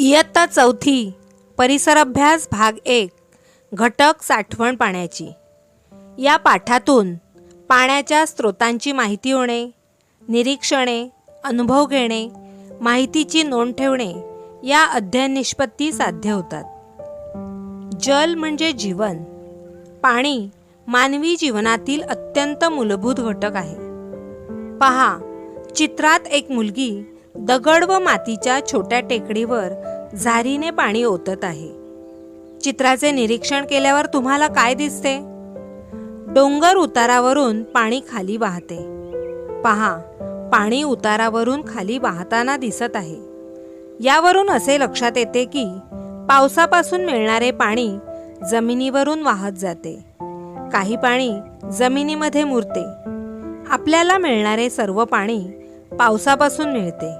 इयत्ता चौथी परिसर अभ्यास भाग 1 घटक साठवण पाण्याची। या पाठातून पाण्याच्या स्रोतांची माहिती होणे, निरीक्षणे, अनुभव घेणे, माहितीची नोंद ठेवणे या अध्ययन निष्पत्ती साध्य होतात। जल म्हणजे जीवन। पाणी मानवी जीवनातील अत्यंत मूलभूत घटक आहे। पहा, चित्रात एक मुलगी दगड व मातीच्या छोट्या टेकडीवर झारीने पाणी ओतत आहे। चित्राचे निरीक्षण केल्यावर तुम्हाला काय दिसते? डोंगर उतारावरून पाणी खाली वाहते। पहा, पाणी उतारावरून खाली वाहताना दिसत आहे। यावरून असे लक्षात येते की पावसापासून मिळणारे पाणी जमिनीवरून वाहत जाते। काही पाणी जमिनीमध्ये मुरते। आपल्याला मिळणारे सर्व पाणी पावसापासून मिळते।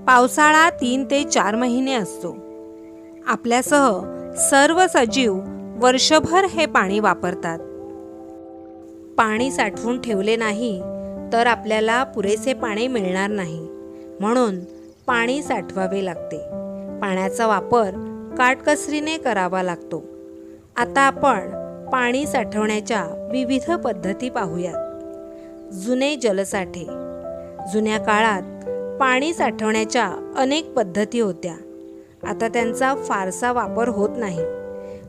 पावसाळा 3 ते 4 महिने असतो। आपल्यासह सर्व सजीव वर्षभर हे पाणी वापरतात। पाणी साठवून ठेवले नाही तर आपल्याला पुरेसे पाणी मिळणार नाही, म्हणून पाणी साठवावे लागते। पाण्याचा वापर काटकसरीने करावा लागतो। आता आपण पाणी साठवण्याच्या विविध पद्धती पाहूयात। जुने जलसाठे। जुन्या काळात पाणी साठवण्याच्या अनेक पद्धती होत्या। आता त्यांचा फारसा वापर होत नाही,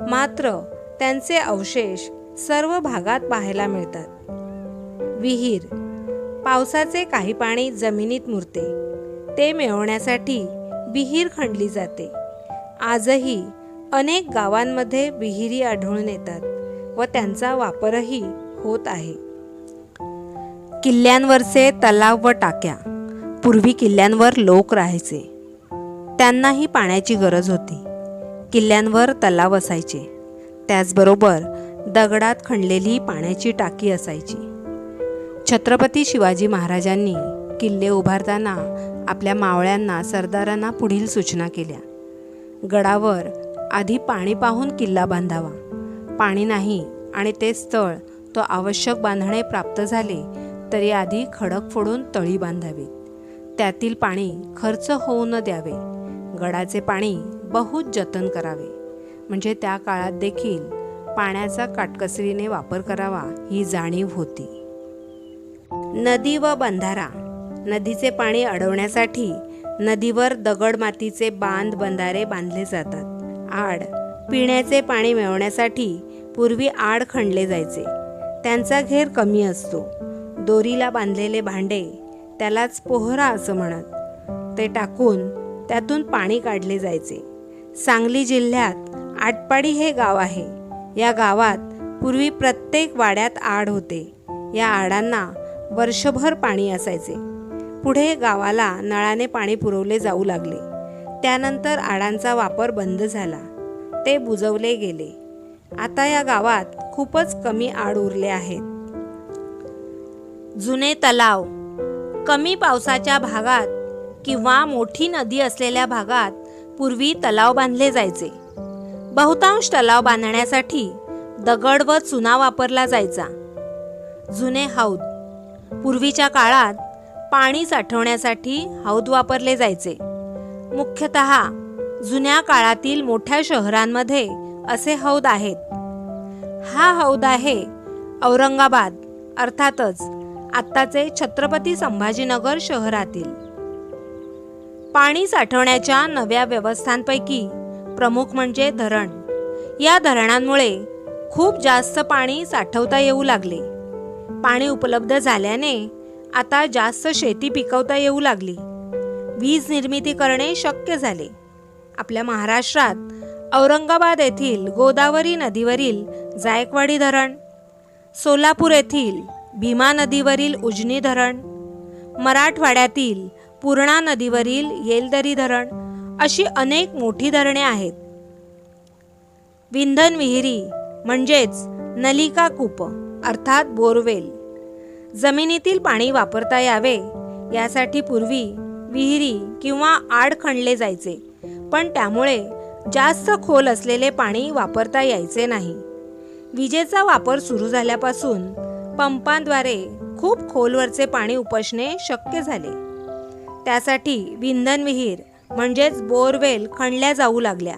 मात्र त्यांचे अवशेष सर्व भागात पाहायला मिळतात। विहीर। पावसाचे काही पाणी जमिनीत मुरते, ते मिळवण्यासाठी विहीर खणली जाते। आजही अनेक गावांमध्ये विहिरी आढळून येतात व त्यांचा वापरही होत आहे। किल्ल्यांवरचे तलाव व टाक्या। पूर्वी किल्ल्यांवर लोक राहायचे, त्यांनाही पाण्याची गरज होती। किल्ल्यांवर तलाव असायचे, त्याचबरोबर दगडात खणलेली पाण्याची टाकी असायची। छत्रपती शिवाजी महाराजांनी किल्ले उभारताना आपल्या मावळ्यांना, सरदारांना पुढील सूचना केल्या। गडावर आधी पाणी पाहून किल्ला बांधावा। पाणी नाही आणि ते स्थळ तो आवश्यक बांधणे प्राप्त झाले तरी आधी खडक फोडून तळी बांधावीत। त्यातील पाणी खर्च होऊ न द्यावे। गडाचे पाणी बहुत जतन करावे, म्हणजे त्या काळात देखील पाण्याचा काटकसरीने वापर करावा ही जाणीव होती। नदी व बंधारा। नदीचे पाणी अडवण्यासाठी नदीवर दगड मातीचे बांध, बंधारे बांधले जातात। आड। पिण्याचे पाणी मिळवण्यासाठी पूर्वी आड खणले जायचे, त्यांचा घेर कमी असतो। दोरीला बांधलेले भांडे, त्यालाच पोहरा असं म्हणत, ते टाकून त्यातून पाणी काढले जायचे। सांगली जिल्ह्यात आटपाडी हे गाव आहे। या गावात पूर्वी प्रत्येक वाड्यात आड होते। या आडांना वर्षभर पाणी असायचे। पुढे गावाला नळाने पाणी पुरवले जाऊ लागले। त्यानंतर आडांचा वापर बंद झाला, ते बुजवले गेले। आता या गावात खूपच कमी आड उरले आहेत। जुने तलाव। कमी पावसाच्या भागात किंवा मोठी नदी असलेल्या भागात पूर्वी तलाव बांधले जायचे। बहुतांश तलाव बांधण्यासाठी दगड व चुना वापरला जायचा। जुने हौद। पूर्वीच्या काळात पाणी साठवण्यासाठी हौद वापरले जायचे। मुख्यतः जुन्या काळातील मोठ्या शहरांमध्ये असे हौद आहेत। हा हौद आहे औरंगाबाद, अर्थातच आत्ताचे छत्रपती संभाजीनगर शहरातील। पाणी साठवण्याच्या नव्या व्यवस्थांपैकी प्रमुख म्हणजे धरण। या धरणांमुळे खूप जास्त पाणी साठवता येऊ लागले। पाणी उपलब्ध झाल्याने आता जास्त शेती पिकवता येऊ लागली। वीज निर्मिती करणे शक्य झाले। आपल्या महाराष्ट्रात औरंगाबाद येथील गोदावरी नदीवरील जायकवाडी धरण, सोलापूर येथील भीमा नदीवरील उजनी धरण, मराठवाड्यातील पूर्णा नदीवरील येलदरी धरण अशी अनेक मोठी धरणे आहेत। विंधन विहिरी म्हणजेच नलिका कूप अर्थात बोरवेल। जमिनीतील पाणी वापरता यावे यासाठी पूर्वी विहिरी किंवा आड खणले जायचे, पण त्यामुळे जास्त खोल असलेले पाणी वापरता यायचे नाही। विजेचा वापर सुरू झाल्यापासून पंपांद्वारे खूप खोलवरचे पाणी उपसणे शक्य झाले। त्यासाठी विंधन विहीर म्हणजेच बोरवेल खणल्या जाऊ लागल्या.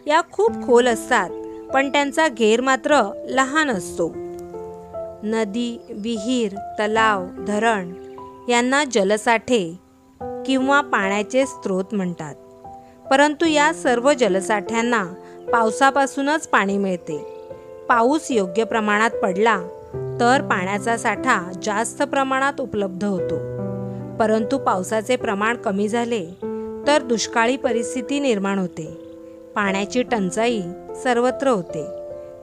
या खूप खोल असतात, पण त्यांचा घेर मात्र लहान असतो. नदी, विहीर, तलाव, धरण यांना जलसाठे किंवा पाण्याचे स्रोत म्हणतात. परंतु या सर्व जलसाठ्यांना पावसापासूनच पाणी मिळते. पाऊस योग्य प्रमाणात पडला तर पाण्याचा साठा जास्त प्रमाणात उपलब्ध होतो. परंतु पावसाचे प्रमाण कमी झाले तर दुष्काळी परिस्थिती निर्माण होते. पाण्याची टंचाई सर्वत्र होते.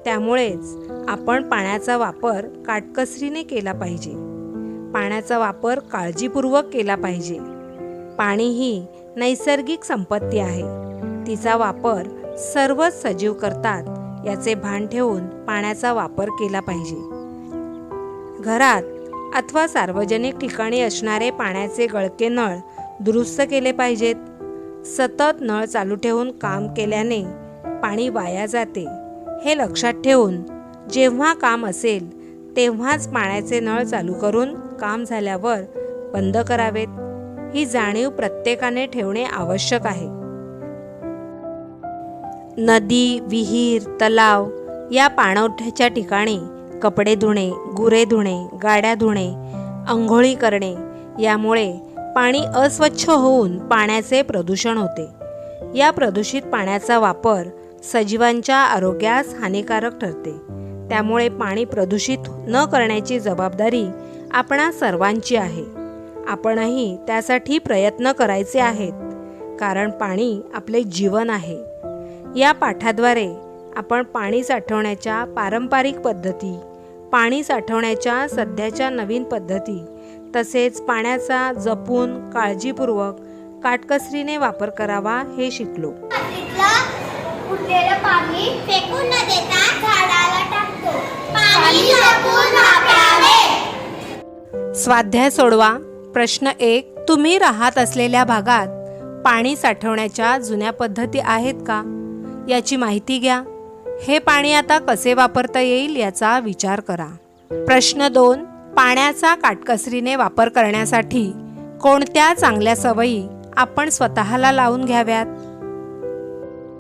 त्यामुळेच आपण पाण्याचा वापर काटकसरीने केला पाहिजे. पाण्याचा वापर काळजीपूर्वक केला पाहिजे. पाणी ही नैसर्गिक संपत्ती आहे. तिचा वापर सर्वच सजीव करतात याचे भान ठेवून पाण्याचा वापर केला पाहिजे. घरात अथवा सार्वजनिक ठिकाणी असणारे पाण्याचे गळके नळ दुरुस्त केले पाहिजेत. सतत नळ चालू ठेवून काम केल्याने पाणी वाया जाते. हे लक्षात ठेवून जेव्हा काम असेल तेव्हाच पाण्याचे नळ चालू करून काम झाल्यावर बंद करावेत. ही जाणीव प्रत्येकाने ठेवणे आवश्यक आहे. नदी, विहीर, तलाव या पाणवठ्याच्या ठिकाणी कपडे धुणे, गुरे धुणे, गाड्या धुणे, अंघोळी करणे यामुळे पाणी अस्वच्छ होऊन पाण्याचे प्रदूषण होते. या प्रदूषित पाण्याचा वापर सजीवांच्या आरोग्यास हानिकारक ठरते. त्यामुळे पाणी प्रदूषित न करण्याची जबाबदारी आपणा सर्वांची आहे. आपणही त्यासाठी प्रयत्न करायचे आहेत, कारण पाणी आपले जीवन आहे. या पाठाद्वारे आपण पाणी साठवण्याच्या पारंपरिक पद्धती, पाणी साठवण्याच्या सध्याच्या नवीन पद्धती तसेच पाण्याचा जपून काळजीपूर्वक काटकसरीने वापर करावा हे शिकलो. उरलेलं पाणी फेकून न देता झाडाला टाकतो. पाणी जपून वापरावे. स्वाध्याय सोडवा. प्रश्न 1. तुम्ही राहत असलेल्या भागात पाणी साठवण्याच्या जुन्या पद्धती आहेत का? याची माहिती घ्या. हे पाणी आता कसे वापरता येईल याचा विचार करा. प्रश्न 2. पाण्याचा काटकसरीने वापर करण्यासाठी कोणत्या चांगल्या सवयी आपण स्वतःला लावून घ्याव्यात?